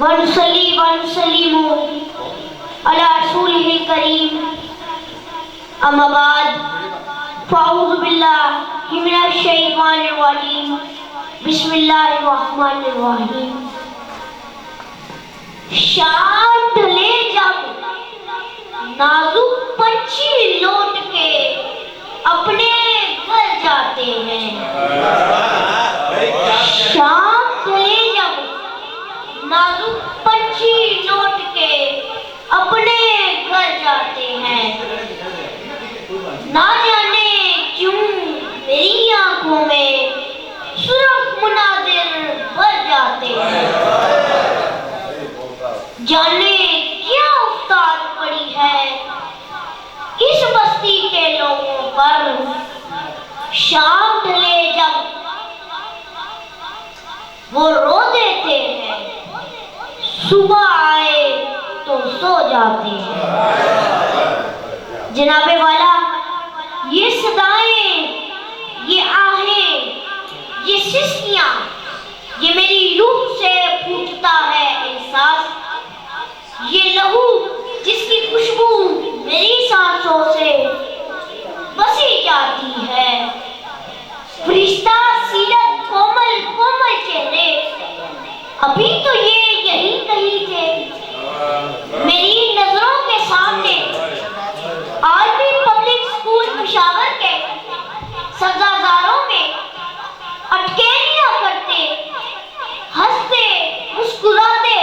वनुसल्ली वनुसल्लिमु अला रसूलिहिल करीम अम्मा बाद फ़अऊज़ु बिल्लाहि मिनश शैतानिर रजीम बिस्मिल्लाहिर रहमानिर रहीम। शाम ढले जब नाजुक पंछी लौट के अपने घर जाते हैं। शाम ढले जब नाजुक पंछी लौट के अपने घर जाते हैं। ना जाने क्यों मेरी आंखों में सुरख मुनादिर भर जाते हैं। जाने क्या उस्ताद पड़ी है इस बस्ती के लोगों पर। शाम ढले जब वो रो देते हैं, सुबह आए तो सो जाते हैं। जनाबे वाला, ये सदाएं, ये आहें, ये सिस्कियां, ये मेरी रूह से फूटता है एहसास। ये लहू जिसकी खुशबू मेरी सांसों से बसी जाती है। फरिश्ता सीरत कोमल कोमल चेहरे, अभी तो ये यही कहीं थे। मेरी नजरों के सामने आर्मी पब्लिक स्कूल पेशावर के सजादारों में अटके लिया करते, हंसते मुस्कुराते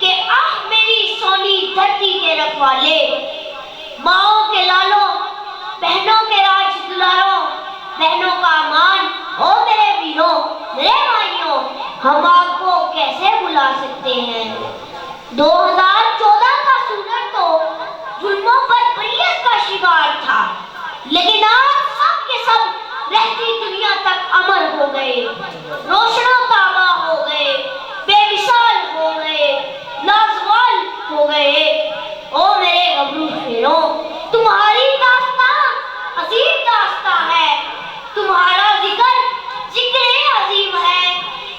कि आह मेरी सोनी धरती के रखवाले। माओ के लालों, बहनों के राज दुलारों, बहनों का मान हो मेरे वीरों, मेरे भाइयों, हम आपको कैसे भुला सकते हैं। 2014 का सूरज तो जुल्मों पर बरियत का शिकार था, लेकिन आज सब के सब रहती दुनिया तक अमर हो गए, रोशनो ताबा हो गए, बेमिसाल हो गए, लाजवाल हो गए। ओ मेरे गबरू शेरों, तुम्हारी दास्तां अजीम दास्तां है, तुम्हारा जिक्र जिक्र अजीम है।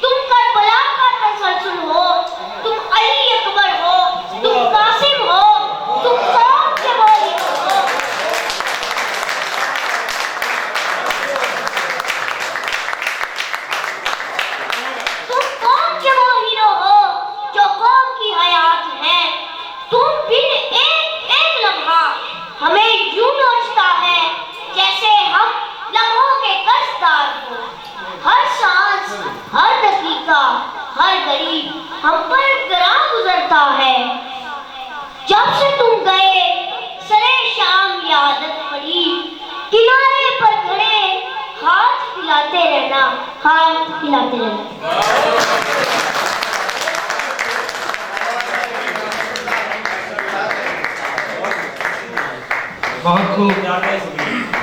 तुम करबला का तसलसल हो, तुम अली अकबर हो, तुम कासिम हो, तुम कौम के वली हो। तुम कौम के वो हीरो हो जो कौम की हयात है। तुम बिन एक एक लम्हा हमें यूं नोचता है जैसे हम लम्हों के कर्जदार हो। हर सांस, हर दकीका, हर घड़ी हम पर ग्रां गुजरता है। जब से तुम गए सरे शाम ये आदत पड़ी, किनारे पर खड़े हाथ हिलाते रहना, हाथ हिलाते रहना। बहुत खूब।